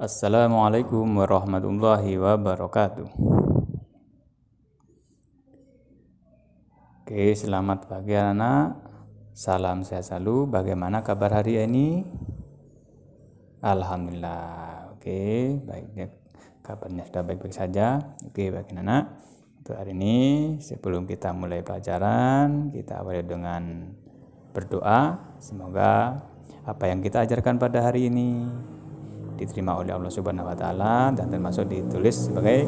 Assalamualaikum warahmatullahi wabarakatuh. Oke, selamat pagi anak. Salam sehat selalu. Bagaimana kabar hari ini? Alhamdulillah. Oke, baiknya kabarnya sudah baik-baik saja. Oke, bagi anak. Untuk hari ini sebelum kita mulai pelajaran, kita awali dengan berdoa. Semoga apa yang kita ajarkan pada hari ini diterima oleh Allah Subhanahu wa taala dan termasuk ditulis sebagai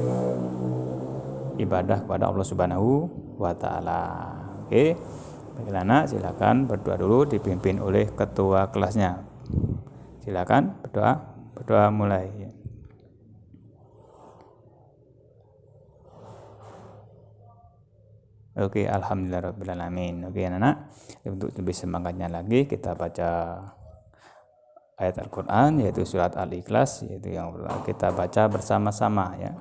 ibadah kepada Allah Subhanahu wa taala. Oke. Bagi anak silakan berdoa dulu dipimpin oleh ketua kelasnya. Silakan berdoa mulai. Oke, alhamdulillahirabbil alamin. Oke, anak, untuk lebih semangatnya lagi kita baca ayat Al-Qur'an yaitu surat Al-Ikhlas, yaitu yang kita baca bersama-sama ya.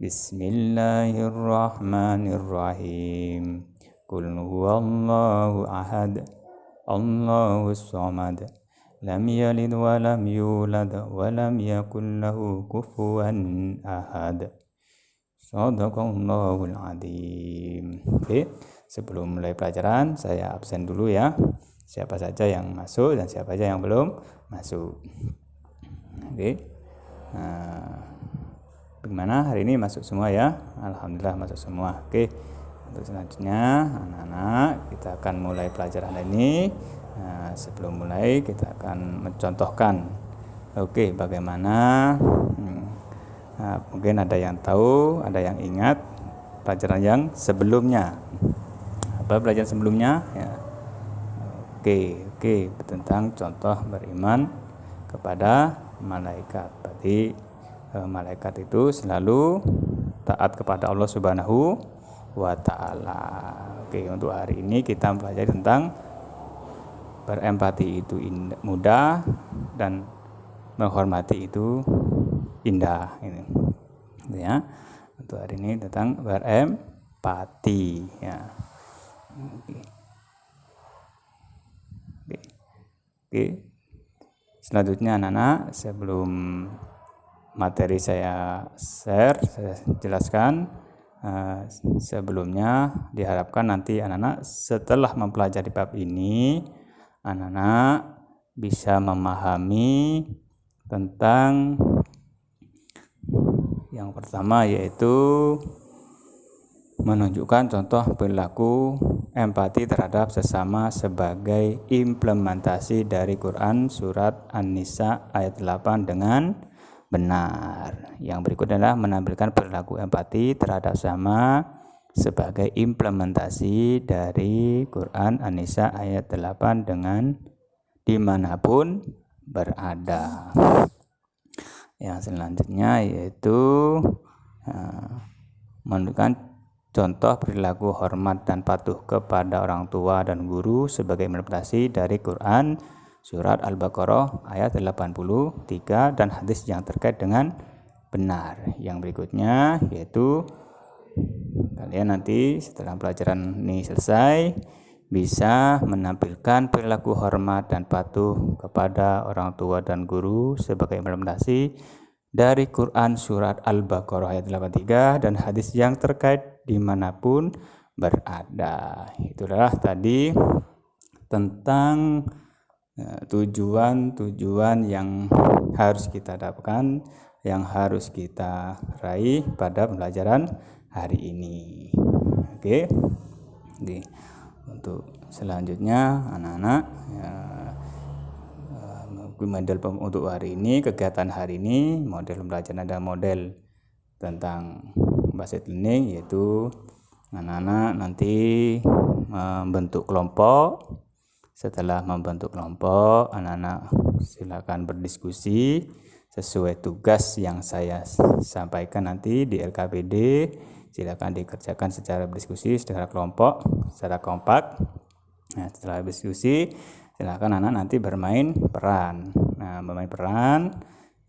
Bismillahirrahmanirrahim. Qul huwallahu ahad. Allahus samad. Lam yalid wa lam yulad wa lam yakul lahu kufuwan ahad. Shadaqallahul adzim. Oke, sebelum mulai pelajaran saya absen dulu ya. Siapa saja yang masuk dan siapa saja yang belum masuk. Oke. Bagaimana hari ini masuk semua ya? Alhamdulillah masuk semua. Oke. Untuk selanjutnya anak-anak kita akan mulai pelajaran ini. Sebelum mulai kita akan mencontohkan. Oke, bagaimana? Mungkin ada yang tahu, ada yang ingat pelajaran yang sebelumnya. Apa pelajaran sebelumnya? Ya. Oke, tentang contoh beriman kepada malaikat. Berarti malaikat itu selalu taat kepada Allah Subhanahu wa taala. Oke, untuk hari ini kita mempelajari tentang berempati itu mudah dan menghormati itu indah ini. Ya. Untuk hari ini tentang berempati ya. Oke. Selanjutnya anak-anak, sebelum materi saya share, saya jelaskan sebelumnya diharapkan nanti anak-anak setelah mempelajari bab ini, anak-anak bisa memahami tentang yang pertama yaitu menunjukkan contoh perilaku empati terhadap sesama sebagai implementasi dari Quran surat An-Nisa ayat 8 dengan benar. Yang berikut adalah menampilkan perilaku empati terhadap sesama sebagai implementasi dari Quran An-Nisa ayat 8 dengan dimanapun berada. Yang selanjutnya yaitu menunjukkan contoh perilaku hormat dan patuh kepada orang tua dan guru sebagai implementasi dari Quran surat Al-Baqarah ayat 83 dan hadis yang terkait dengan benar. Yang berikutnya yaitu kalian nanti setelah pelajaran ini selesai bisa menampilkan perilaku hormat dan patuh kepada orang tua dan guru sebagai implementasi dari Quran surat Al-Baqarah ayat 83 dan hadis yang terkait dimanapun berada. Itulah tadi tentang tujuan-tujuan yang harus kita dapatkan, yang harus kita raih pada pembelajaran hari ini. Oke. Untuk selanjutnya anak-anak model untuk hari ini, kegiatan hari ini, model pembelajaran ada model tentang basic learning, yaitu anak-anak nanti membentuk kelompok. Setelah membentuk kelompok, anak-anak silakan berdiskusi sesuai tugas yang saya sampaikan nanti di LKPD. Silakan dikerjakan secara berdiskusi, secara kelompok, secara kompak. Nah, setelah berdiskusi, silakan anak nanti bermain peran. Nah, bermain peran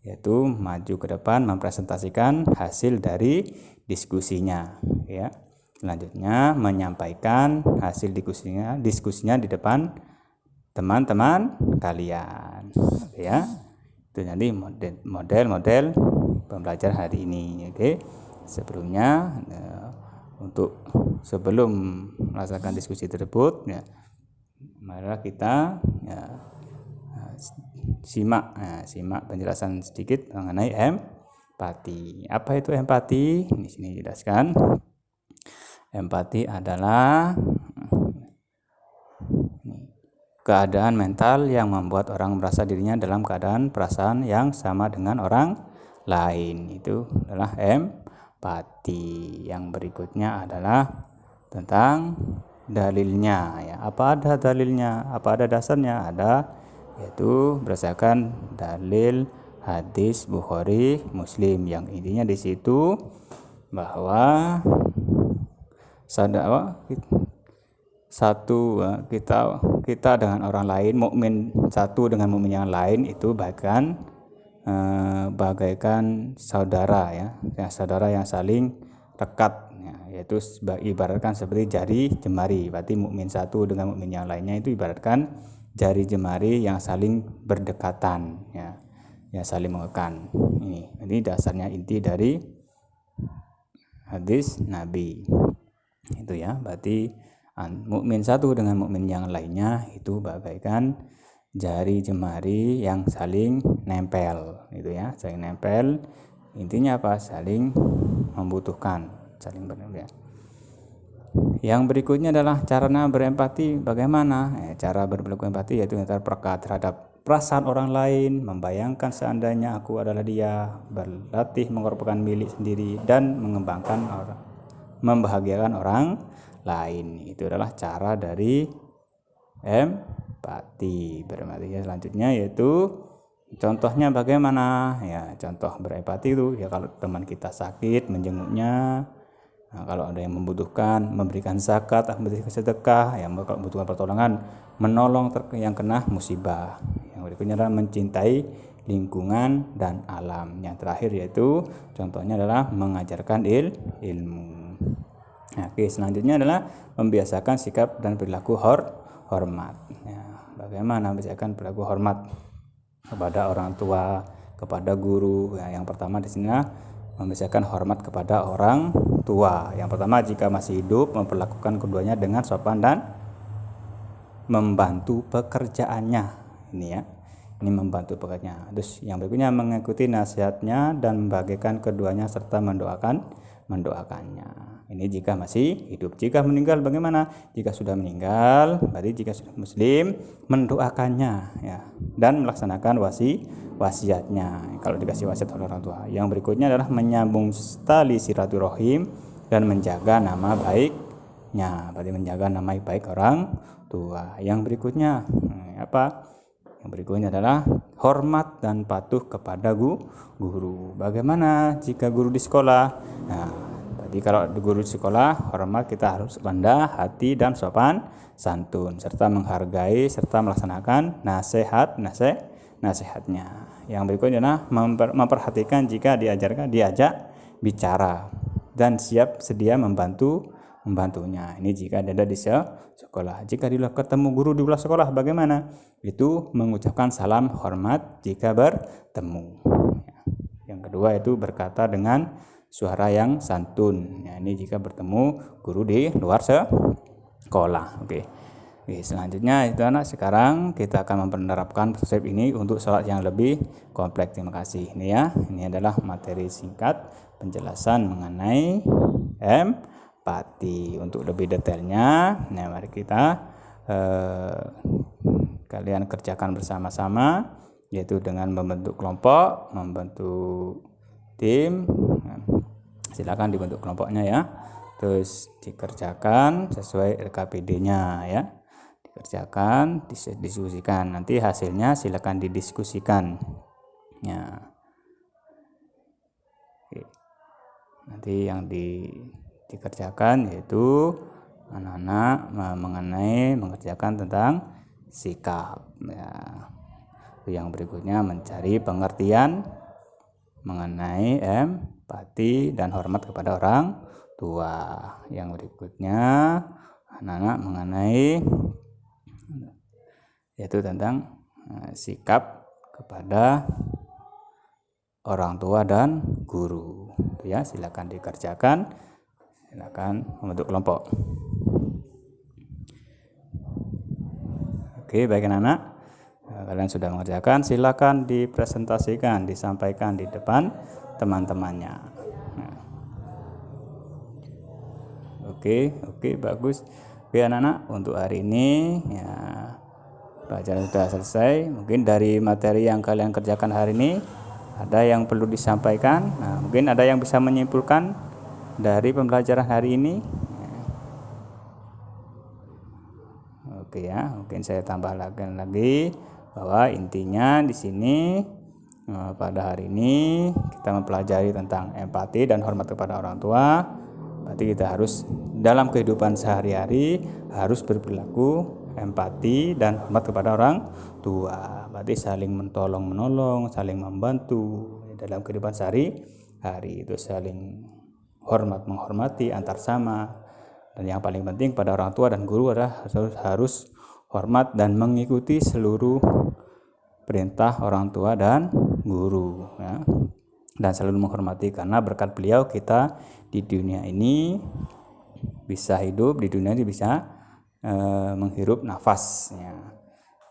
yaitu maju ke depan mempresentasikan hasil dari diskusinya ya. Selanjutnya menyampaikan hasil diskusinya di depan teman-teman kalian ya. Itu nanti model pembelajaran hari ini. Oke. Sebelumnya untuk sebelum melaksanakan diskusi tersebut ya, marilah kita simak penjelasan sedikit mengenai empati. Apa itu empati? Di sini dijelaskan. Empati adalah keadaan mental yang membuat orang merasa dirinya dalam keadaan perasaan yang sama dengan orang lain. Itu adalah empati. Yang berikutnya adalah tentang dalilnya ya. Apa ada dalilnya? Apa ada dasarnya? Ada, yaitu berdasarkan dalil hadis Bukhari Muslim yang intinya di situ bahwa kita dengan orang lain, mukmin satu dengan mukmin yang lain itu bagaikan saudara ya, saudara yang saling dekat ya, yaitu ibaratkan seperti jari jemari. Berarti mukmin satu dengan mukmin yang lainnya itu ibaratkan jari jemari yang saling berdekatan ya, yang saling mengekan. Ini dasarnya, inti dari hadis Nabi itu ya. Berarti mukmin satu dengan mukmin yang lainnya itu bagaikan jari jemari yang saling nempel itu ya, saling nempel. Intinya apa? Saling membutuhkan, saling bernempel. Yang berikutnya adalah cara berempati. Bagaimana? Cara berperilaku empati yaitu peka terhadap perasaan orang lain, membayangkan seandainya aku adalah dia, berlatih mengorbankan milik sendiri dan membahagiakan orang lain. Itu adalah cara dari empati. Berempati selanjutnya yaitu contohnya bagaimana? Ya, contoh berempati itu ya kalau teman kita sakit menjenguknya. Nah, kalau ada yang membutuhkan memberikan zakat, memberikan sedekah, yang membutuhkan pertolongan, menolong yang kena musibah. Yang berikutnya adalah mencintai lingkungan dan alam. Yang terakhir yaitu contohnya adalah mengajarkan ilmu. Nah, oke, selanjutnya adalah membiasakan sikap dan perilaku hormat. Ya, bagaimana membiasakan perilaku hormat kepada orang tua, kepada guru? Ya, yang pertama di sini membiasakan hormat kepada orang tua. Yang pertama, jika masih hidup, memperlakukan keduanya dengan sopan dan membantu pekerjaannya. Ini ya, ini membantu pekerjaannya. Terus yang berikutnya mengikuti nasihatnya dan membagikan keduanya serta mendoakannya. Ini jika masih hidup. Jika meninggal bagaimana? Jika sudah meninggal, berarti jika sudah muslim, mendoakannya ya, dan melaksanakan wasiatnya kalau dikasih wasiat oleh orang tua. Yang berikutnya adalah menyambung tali silaturahim dan menjaga nama baiknya. Berarti menjaga nama baik orang tua. Yang berikutnya apa? Yang berikutnya adalah hormat dan patuh kepada guru. Bagaimana jika guru di sekolah? Nah, jadi kalau guru di sekolah, hormat kita harus rendah hati dan sopan santun, serta menghargai serta melaksanakan nasihatnya. Yang berikutnya adalah memperhatikan jika diajak bicara dan siap sedia membantunya. Ini jika ada di sekolah. Jika ketemu guru di kelas sekolah bagaimana? Itu mengucapkan salam hormat jika bertemu. Yang kedua itu berkata dengan suara yang santun. Ya, ini jika bertemu guru di luar sekolah. Oke, selanjutnya itu anak, sekarang kita akan menerapkan konsep ini untuk sholat yang lebih kompleks. Terima kasih. Ini ya, ini adalah materi singkat penjelasan mengenai empati. Untuk lebih detailnya, nah mari kita kalian kerjakan bersama-sama, yaitu dengan membentuk kelompok, membentuk tim. Silakan dibentuk kelompoknya ya, terus dikerjakan sesuai LKPD-nya ya, dikerjakan, didiskusikan, nanti hasilnya silakan didiskusikan ya. Oke. Nanti yang dikerjakan yaitu anak-anak mengerjakan tentang sikap ya. Yang berikutnya mencari pengertian mengenai empati dan hormat kepada orang tua. Yang berikutnya anak-anak mengenai yaitu tentang sikap kepada orang tua dan guru. Ya, silakan dikerjakan. Silakan membentuk kelompok. Oke, baik anak-anak. Kalian sudah mengerjakan, silakan dipresentasikan, disampaikan di depan teman-temannya. Nah. Oke, bagus. Oke anak-anak, untuk hari ini ya pelajaran sudah selesai. Mungkin dari materi yang kalian kerjakan hari ini ada yang perlu disampaikan. Nah, mungkin ada yang bisa menyimpulkan dari pembelajaran hari ini. Oke ya, mungkin saya tambah lagi bahwa intinya di sini pada hari ini kita mempelajari tentang empati dan hormat kepada orang tua. Berarti kita harus dalam kehidupan sehari-hari harus berperilaku empati dan hormat kepada orang tua. Berarti saling menolong, saling membantu dalam kehidupan sehari-hari, itu saling menghormati antar sama. Dan yang paling penting pada orang tua dan guru adalah harus hormat dan mengikuti seluruh perintah orang tua dan guru ya. Dan selalu menghormati, karena berkat beliau kita di dunia ini bisa hidup, di dunia ini bisa menghirup nafasnya.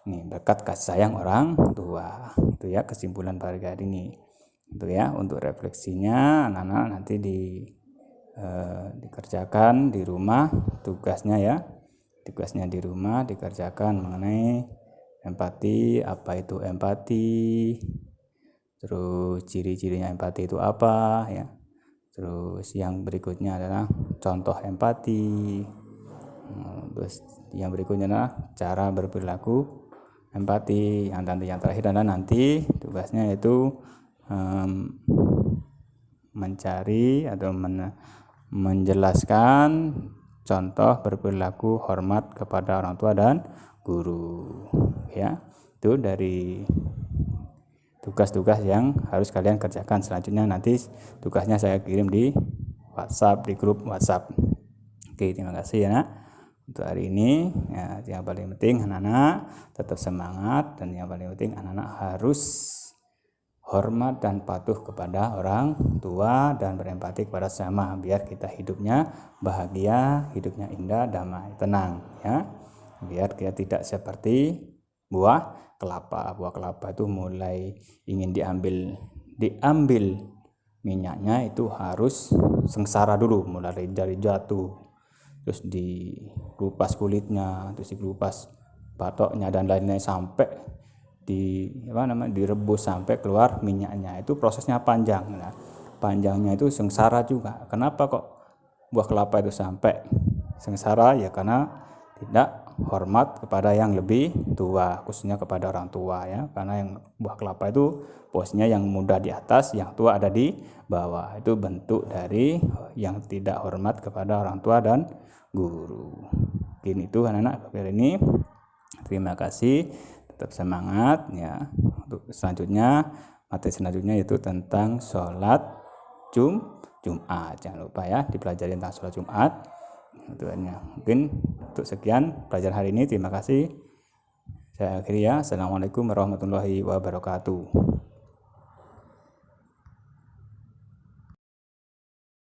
Ini berkat kasih sayang orang tua. Itu ya kesimpulan pada hari ini. Itu ya untuk refleksinya anak-anak nanti dikerjakan di rumah tugasnya ya. Tugasnya di rumah dikerjakan mengenai empati, apa itu empati, terus ciri-cirinya empati itu apa ya. Terus yang berikutnya adalah contoh empati. Terus yang berikutnya adalah cara berperilaku empati. Yang terakhir adalah nanti tugasnya yaitu mencari atau menjelaskan contoh berperilaku hormat kepada orang tua dan guru ya. Itu dari tugas-tugas yang harus kalian kerjakan. Selanjutnya nanti tugasnya saya kirim di WhatsApp, di grup WhatsApp. Oke, terima kasih ya nak. Untuk hari ini ya, yang paling penting anak-anak tetap semangat, dan yang paling penting anak-anak harus hormat dan patuh kepada orang tua dan berempati kepada sesama, biar kita hidupnya bahagia, hidupnya indah, damai, tenang ya. Biar kita tidak seperti buah kelapa. Buah kelapa itu mulai ingin diambil minyaknya itu harus sengsara dulu, mulai dari jatuh, terus dikupas kulitnya, terus dikupas batoknya dan lain-lain sampai direbus sampai keluar minyaknya. Itu prosesnya panjang. Nah, panjangnya itu sengsara juga. Kenapa kok buah kelapa itu sampai sengsara? Ya karena tidak hormat kepada yang lebih tua, khususnya kepada orang tua ya. Karena yang buah kelapa itu posisinya yang muda di atas, yang tua ada di bawah. Itu bentuk dari yang tidak hormat kepada orang tua dan guru. Mungkin itu anak-anak hari ini. Terima kasih, tetap semangat ya. Untuk selanjutnya, materi selanjutnya yaitu tentang sholat Jumat. Jangan lupa ya dipelajari tentang sholat Jumat. Mungkin untuk sekian pelajaran hari ini. Terima kasih. Saya akhiri ya. Assalamualaikum warahmatullahi wabarakatuh.